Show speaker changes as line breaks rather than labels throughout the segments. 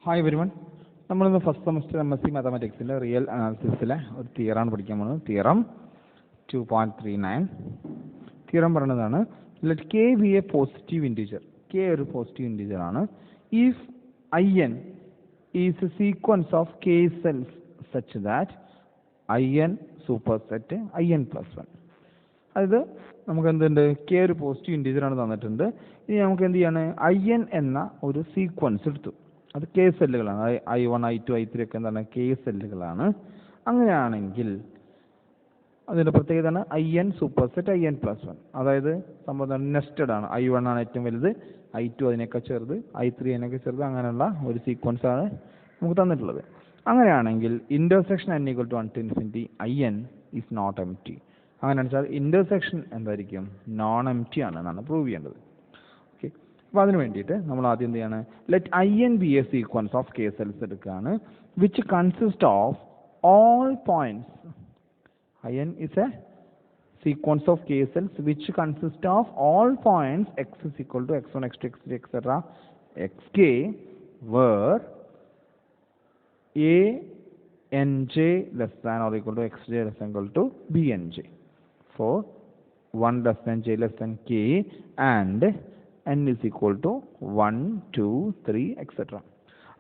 Hi everyone. നമ്മളിന്ന് first semester MSc മാത്തമാറ്റിക്സിൻ്റെ real അനാലിസിസിലെ ഒരു തിയറാണ് പഠിക്കാൻ പോകുന്നത്. തിയറം 2.39. തിയറം പറയുന്നതാണ്, let K B A positive integer. K ഒരു പോസിറ്റീവ് ഇൻറ്റീജർ ആണ്. If IN is A sequence of k cells such that IN super set IN+1. അതായത് നമുക്ക് എന്തുണ്ട്, കെ ഒരു പോസിറ്റീവ് ഇൻറ്റീജർ ആണ് തന്നിട്ടുണ്ട്. ഇനി നമുക്ക് എന്ത് ചെയ്യാണ്, IN എന്ന ഒരു സീക്വൻസ് എടുത്തു. അത് കെ സെല്ലുകളാണ്. I1 I2 I3 ഒക്കെ എന്താണ്, കെ സെല്ലുകളാണ്. അങ്ങനെയാണെങ്കിൽ അതിൻ്റെ പ്രത്യേകതയാണ് IN സൂപ്പർ സെറ്റ് IN+1. അതായത് സംഭവം നെസ്റ്റഡ് ആണ്. I1 ആണ് ഏറ്റവും വലുത്, I2 അതിനൊക്കെ ചെറുത്, I3 അതിനൊക്കെ ചെറുത്, അങ്ങനെയുള്ള ഒരു സീക്വൻസ് ആണ് നമുക്ക് തന്നിട്ടുള്ളത്. അങ്ങനെയാണെങ്കിൽ intersection n = 1 to infinity IN is not empty. അങ്ങനെയാണെന്ന് വെച്ചാൽ ഇൻ്റർസെക്ഷൻ എന്തായിരിക്കും, നോൺ എം ടി ആണ് എന്നാണ് പ്രൂവ് ചെയ്യേണ്ടത്. ഓക്കെ, അപ്പോൾ അതിന് വേണ്ടിയിട്ട് നമ്മൾ ആദ്യം എന്ത് ചെയ്യാണ്, let IN be a sequence of k cells എടുക്കുകയാണ്, which consist of all points. IN is a sequence of K cells which consist of all points x is equal to x1, x2, x3, etc. xk, where a nj less than or equal to xj less than equal to bnj for 1 less than j less than k and n is equal to 1, 2, 3, etc.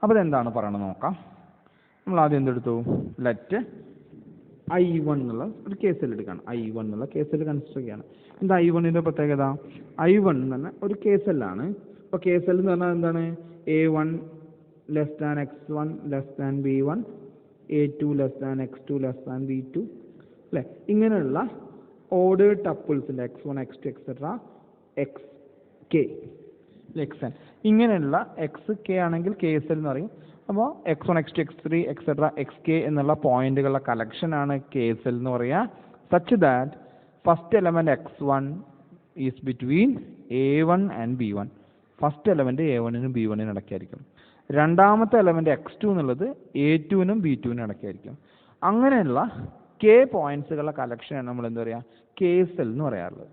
അപ്പോൾ എന്താണ് പറയണത് നോക്കാം. നമ്മൾ ആദ്യം എന്തെടുത്തു, let I1 എന്നുള്ള ഒരു കേസിൽ എടുക്കുകയാണ്. I1 എന്നുള്ള കേസിൽ കൺസിഡർ ചെയ്യുകയാണ്. എന്താ I1ൻ്റെ പ്രത്യേകത? I1 എന്ന് പറഞ്ഞാൽ ഒരു കേസെല്ലാണ്. ഇപ്പോൾ കേസെൽ എന്ന് പറഞ്ഞാൽ എന്താണ്, A1 less than x1 less than B1, A2 less than x2 less than B2 അല്ലേ. ഇങ്ങനെയുള്ള ഓർഡേർഡ് ടപ്പിൾസിൻ്റെ x1 x2 etcetera xk xn ഇങ്ങനെയുള്ള xk ആണെങ്കിൽ കേസെൽ എന്ന് പറയും. അപ്പോൾ x1 x2 x3 etcetera xk എന്നുള്ള പോയിന്റുകളുടെ കളക്ഷനാണ് കേസെൽ എന്ന് പറയുക. Such that first element x1 is between A1 and B1. First element A1നും B1നും ഇടയ്ക്കായിരിക്കും. രണ്ടാമത്തെ എലമെന്റ് x2 എന്നുള്ളത് A2നും B2നും ഇടയ്ക്കായിരിക്കും. അങ്ങനെയുള്ള k പോയിന്റ്സുകളുടെ കളക്ഷനാണ് നമ്മൾ എന്താ പറയുക, കേസെൽ എന്ന് പറയാറുള്ളത്.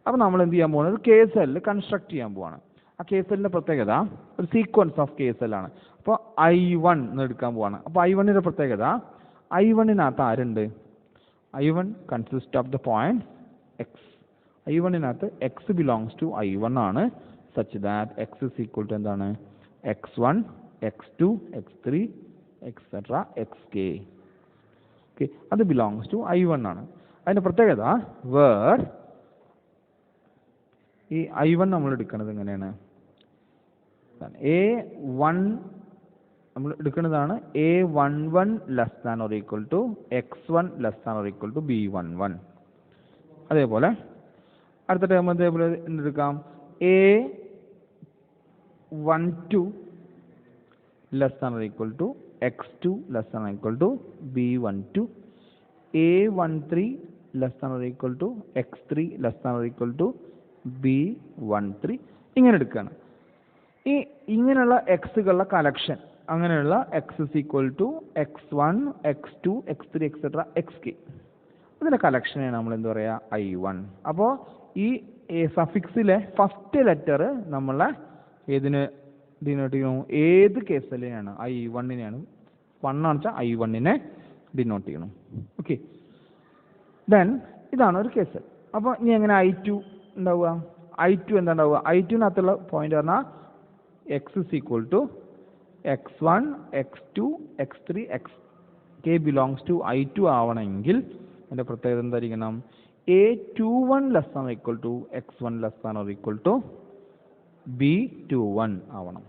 അപ്പോൾ നമ്മൾ എന്ത് ചെയ്യാൻ പോകുന്നത്, കേസെൽ കൺസ്ട്രക്ട് ചെയ്യാൻ പോവാണ്. ആ കേസെല്ലിൻ്റെ പ്രത്യേകത ഒരു സീക്വൻസ് ഓഫ് കേസെല്ലാണ്. അപ്പോൾ I1 എന്ന് എടുക്കാൻ പോവാണ്. അപ്പോൾ I1ൻ്റെ പ്രത്യേകത, I1-നകത്ത് ആരുണ്ട്, I1 consist of the point x. I1-നകത്ത് x ബിലോങ്സ് ടു I1 ആണ്. Such that x is equal to എന്താണ്, x1 x2 x3 etcetera xk. Okay, അത് ബിലോങ്സ് ടു I1 ആണ്. അതിൻ്റെ പ്രത്യേകത വേർ ഈ I1 നമ്മൾ എടുക്കുന്നത് എങ്ങനെയാണ്, A1 നമ്മൾ എടുക്കുന്നതാണ് A11 less than or equal to x1 less than or equal to B11. അതേപോലെ അടുത്ത ടേം അതേപോലെ എന്തെടുക്കാം, A12 less than or equal to x2 less than or equal to B12, A13 less than or equal to x3 less than or equal to B13. ഇങ്ങനെ എടുക്കുകയാണ്. ഈ ഇങ്ങനെയുള്ള എക്സുകളുടെ collection, അങ്ങനെയുള്ള x is equal to x1 x2 x3 etcetera xk, ഇതിൻ്റെ കളക്ഷനാണ് നമ്മൾ എന്താ പറയുക, I1. അപ്പോൾ ഈ സഫിക്സിലെ ഫസ്റ്റ് ലെറ്റർ നമ്മളെ ഏതിന് ഡിനോട്ട് ചെയ്യണം, ഏത് കേസിലെയാണ്, I1-നെയാണ്. 1 ആണെന്ന് വെച്ചാൽ I1-നെ ഡിനോട്ട് ചെയ്യണം. ഓക്കെ, ദെൻ ഇതാണ് ഒരു കേസ്. അപ്പോൾ ഇനി എങ്ങനെ I2 ഉണ്ടാവുക, I2 എന്താ ഉണ്ടാവുക, I2-നകത്തുള്ള പോയിന്റ് പറഞ്ഞാൽ x is equal to x1 x2 x3 xk belongs to I2 ആവണമെങ്കിൽ അതിൻ്റെ പ്രത്യേകത എന്തായിരിക്കണം, A21 less than equal to x1 less than or equal to B21 ആവണം.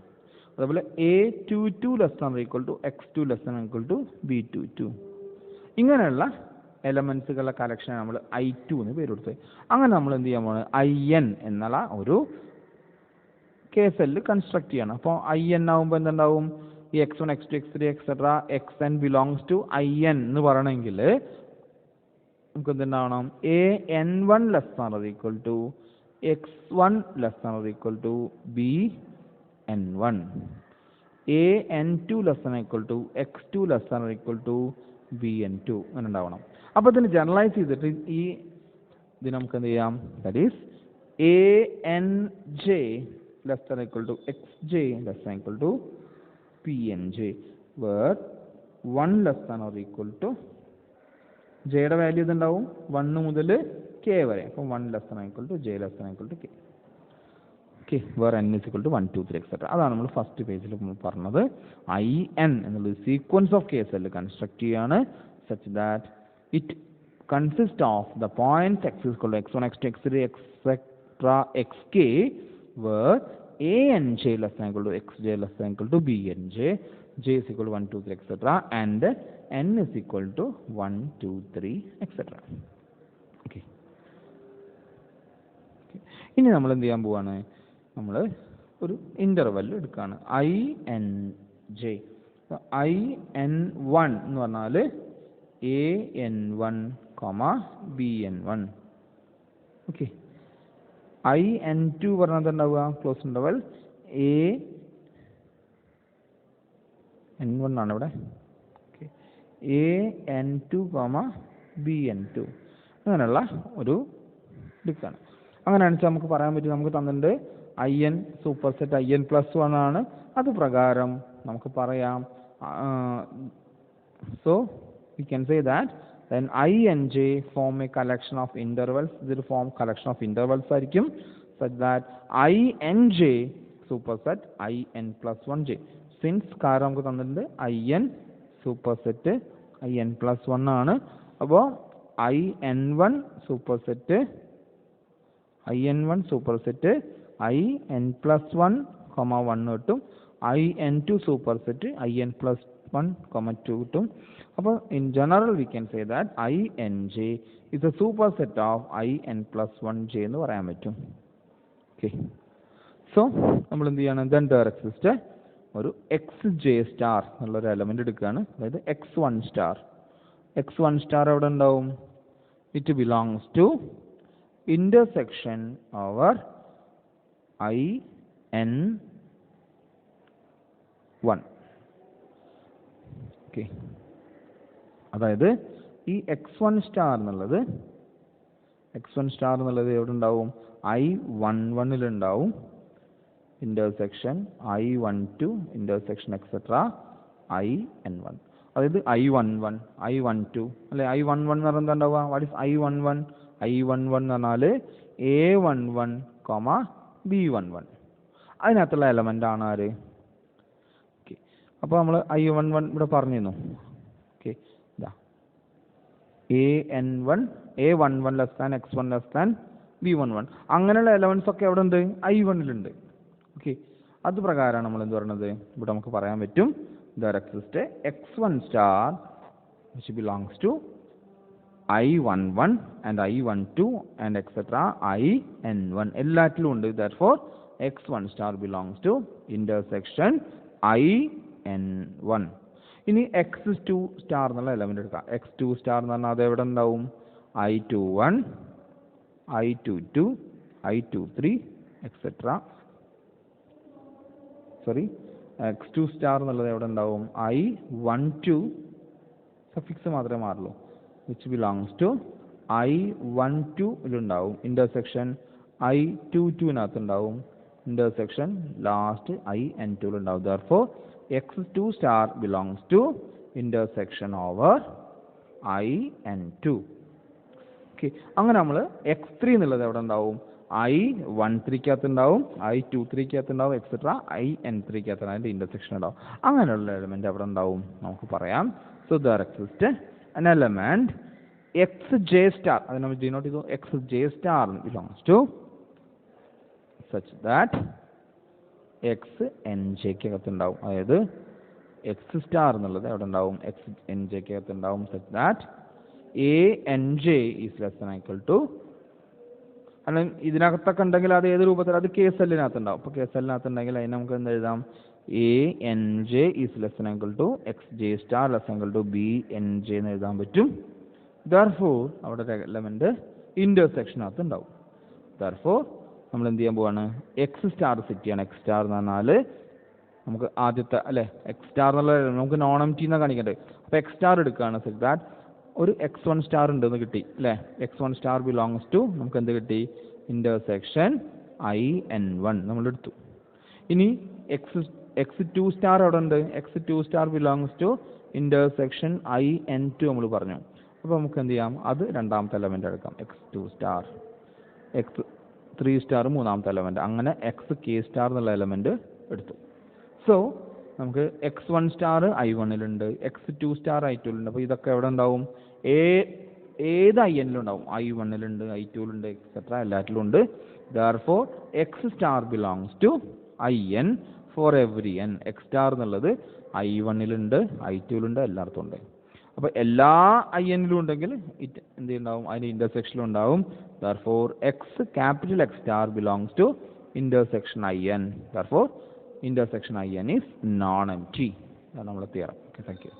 അതേപോലെ A22 less than equal to x2 less than equal to B22. ഇങ്ങനെയുള്ള എലമെൻസുകളുടെ collection നമ്മൾ I2 എന്ന് പേര് കൊടുത്തത്. അങ്ങനെ നമ്മൾ എന്ത് ചെയ്യാൻ പോകുന്നത്, IN എന്നുള്ള ഒരു കേസെല്ല് കൺസ്ട്രക്ട് ചെയ്യണം. അപ്പോൾ IN ആകുമ്പോൾ എന്തുണ്ടാവും, ഈ x1 x2 x3 etcetera xn belongs to IN എന്ന് പറയണമെങ്കിൽ നമുക്ക് എന്തുണ്ടാവണം, AN1 less than or equal to x1 less than or equal to BN1, AN2 less than equal to x2 less than or equal to BN2 അങ്ങനെ ഉണ്ടാവണം. അപ്പോൾ ഇതിന് generalise ചെയ്തിട്ട് ഈ ഇത് നമുക്ക് എന്ത് ചെയ്യാം, that is ANJ less than equal to xj less than equal to Pnj where 1 less than or equal to jയുടെ വാല്യൂ ഇതുണ്ടാവും 1 മുതൽ k വരെ. അപ്പം 1 less than or equal to j less than or equal to k. Okay, where n is equal to 1 2 3 etcetera. അതാണ് നമ്മൾ first പേജിൽ പറഞ്ഞത്. in എന്നുള്ളത് സീക്വൻസ് ഓഫ് കേസ് അല്ല കൺസ്ട്രക്ട് ചെയ്യാണ് such that it consists of the points x is equal to x1 x2 x3 etc xk where a n j less than or equal to xj less than or equal to b n j, j is equal to 1 2 3 etc and n is equal to 1 2 3 etc. Okay, ഇനി നമ്മൾ എന്ത് ചെയ്യാൻ പോവാണ്, നമ്മൾ ഒരു interval എടുക്കുകയാണ് INJ. IN1 എന്ന് പറഞ്ഞാൽ AN1, BN1. ഓക്കെ, IN2 പറഞ്ഞാൽ ഉണ്ടാവുക ക്ലോസ് ഇൻ്റർവെൽ AN1 ആണ് ഇവിടെ. ഓക്കെ, AN2, BN2 അങ്ങനെയുള്ള ഒരു എടുക്കുകയാണ്. അങ്ങനെയാണെന്ന് വെച്ചാൽ നമുക്ക് പറയാൻ പറ്റും, നമുക്ക് തന്നിട്ടുണ്ട് IN സൂപ്പർ സെറ്റ് IN+1 ആണ്. അത് പ്രകാരം നമുക്ക് പറയാം, so we can say that then INJ form a collection of intervals. ഇതൊരു ഫോം collection of intervals ആയിരിക്കും such that INJ superset IN+1j. since കാരണം നമുക്ക് തന്നിട്ടുണ്ട് IN സൂപ്പർ സെറ്റ് IN+1 ആണ്. അപ്പോൾ IN1 super set IN1 super set IN+1, 1 കിട്ടും. IN2 super set IN+1, 2 കിട്ടും. അപ്പോൾ in general we can say that INJ is a superset of IN+1j എന്ന് പറയാൻ പറ്റും. ഓക്കെ, സോ നമ്മൾ എന്ത് ചെയ്യണം, ദെൻ ദർ എക്സിസ്റ്റ് ഒരു XJ സ്റ്റാർ എന്നുള്ളൊരു എലമെന്റ് എടുക്കുകയാണ്. അതായത് X1 സ്റ്റാർ. X1 സ്റ്റാർ എവിടെ ഉണ്ടാവും? It belongs to intersection over IN1. Okay, അതായത് ഈ X1 സ്റ്റാർ എന്നുള്ളത് എവിടെ ഉണ്ടാവും? I11 ഉണ്ടാവും. Intersection I12 intersection etcetera IN1. അതായത് I11 I12 അല്ലെ, I11 എന്ന് പറഞ്ഞാൽ എന്താ ഉണ്ടാവുക? What is I11? I11 എന്ന് പറഞ്ഞാൽ A11, B11 അതിനകത്തുള്ള എലമെന്റ് ആണ് ആര്? ഓക്കെ, അപ്പോൾ നമ്മൾ I11 ഇവിടെ പറഞ്ഞിരുന്നു. ഓക്കെ, ഇതാ A11 less than X1 less than B11 അങ്ങനെയുള്ള എലമെന്റ്സ് ഒക്കെ എവിടെ ഉണ്ട്? I1-ലുണ്ട്. ഓക്കെ, അത് പ്രകാരമാണ് നമ്മൾ എന്ത് പറയുന്നത്, ഇവിടെ നമുക്ക് പറയാൻ പറ്റും there exists X1 star which belongs to I11 and I12 and etc IN1 എല്ലാറ്റിലും ഉണ്ട്. therefore X1 star belongs to intersection IN1. ഇനി X2 സ്റ്റാർ എന്നുള്ള എലമെന്റ് എടുക്കാം. X2 സ്റ്റാർ എന്ന് പറഞ്ഞാൽ അത് എവിടെ ഉണ്ടാവും? I21, I22, I23 etcetera. Sorry, X2 star എന്നുള്ളത് എവിടെ ഉണ്ടാവും? I12 സഫിക്സ് മാത്രമേ മാറുള്ളൂ. which belongs to I12-ലുണ്ടാവും. ഇന്റർസെക്ഷൻ I22-നകത്ത് ഉണ്ടാവും. ഇന്റർസെക്ഷൻ ലാസ്റ്റ് IN2-ലുണ്ടാവും. therefore X2 star belongs to intersection over IN2. Okay, അങ്ങനെ നമ്മൾ X3 എന്നുള്ളത് എവിടെ ഉണ്ടാവും? I13-കകത്ത് ഉണ്ടാവും, I23-കകത്ത് ഉണ്ടാവും എക്സെട്ര IN3-കകത്ത് അതിൻ്റെ ഇന്റർസെക്ഷൻ ഉണ്ടാവും. അങ്ങനെയുള്ള എലമെന്റ് എവിടെ ഉണ്ടാവും നമുക്ക് പറയാം. So there exists an element XJ star, അത് നമ്മൾ ഡിനോട്ട് ചെയ്തു. XJ star belongs to such that XNJ-ക്കകത്ത് ഉണ്ടാവും. അതായത് X സ്റ്റാർ എന്നുള്ളത് എവിടെ ഉണ്ടാവും? XNJ-ക്കകത്ത് ഉണ്ടാവും. such that ANJ is less than or equal to, അല്ലെങ്കിൽ ഇതിനകത്തൊക്കെ ഉണ്ടെങ്കിൽ അത് ഏത് രൂപത്തിൽ? അത് KSL-നകത്ത് ഉണ്ടാവും. അപ്പോൾ KSL-നകത്ത് ഉണ്ടെങ്കിൽ അതിന് നമുക്ക് എന്ത് എഴുതാം? ANJ is less than or equal to XJ star less than or equal to BNJ എന്ന് എഴുതാൻ പറ്റും. therefore അവിടെ എലമെന്റ് ഇന്റർസെക്ഷനകത്ത് ഉണ്ടാവും. therefore നമ്മൾ എന്ത് ചെയ്യാൻ പോവാണ്? X സ്റ്റാർ സെറ്റ് ചെയ്യണം. X സ്റ്റാർ എന്ന് പറഞ്ഞാൽ നമുക്ക് ആദ്യത്തെ അല്ലെ X സ്റ്റാർ എന്നുള്ള നമുക്ക് നോൺ എം ടി എന്നാണ് കാണിക്കേണ്ടത്. അപ്പോൾ X സ്റ്റാർ എടുക്കുകയാണ്. സെറ്റ് ദാറ്റ് ഒരു X1 സ്റ്റാർ ഉണ്ടെന്ന് കിട്ടി അല്ലേ? X1 സ്റ്റാർ ബിലോങ്സ് ടു നമുക്ക് എന്ത് കിട്ടി? ഇന്റർസെക്ഷൻ IN1 നമ്മൾ എടുത്തു. ഇനി എക്സ് ടു സ്റ്റാർ അവിടെ ഉണ്ട്. X two star belongs to intersection I N two നമ്മൾ പറഞ്ഞു. അപ്പോൾ നമുക്ക് എന്ത് ചെയ്യാം, അത് രണ്ടാമത്തെ എലമെൻ്റ് എടുക്കാം. X two star, x three star മൂന്നാമത്തെ എലമെൻ്റ്, അങ്ങനെ എക്സ് കെ സ്റ്റാർ എന്നുള്ള എലമെൻ്റ് എടുത്തു. സോ നമുക്ക് എക്സ് വൺ സ്റ്റാർ ഐ വണ്ണിലുണ്ട്, എക്സ് ടു സ്റ്റാർ ഐ ടുവിലുണ്ട്. അപ്പോൾ ഇതൊക്കെ എവിടെ ഉണ്ടാവും, ഏത് ഐ എന്നിലും ഉണ്ടാവും. ഐ വണ്ണിലുണ്ട്, ഐ ടുവിലുണ്ട്, എക്സെട്ര എല്ലാറ്റിലും ഉണ്ട്. Therefore x star belongs to I n for every n. X star എന്നുള്ളത് ഐ വണ്ണിലുണ്ട്, ഐ ടുവിലുണ്ട്, എല്ലായിടത്തും ഉണ്ട്. അപ്പോൾ എല്ലാ ഐ എന്നിലും ഉണ്ടെങ്കിൽ എന്ത് ഉണ്ടാവും, അതിൻ്റെ ഇൻ്റർസെക്ഷനിലും ഉണ്ടാവും. Therefore X capital X star belongs to intersection I N. Therefore intersection IN is non-empty. That's our theorem. Okay, thank you.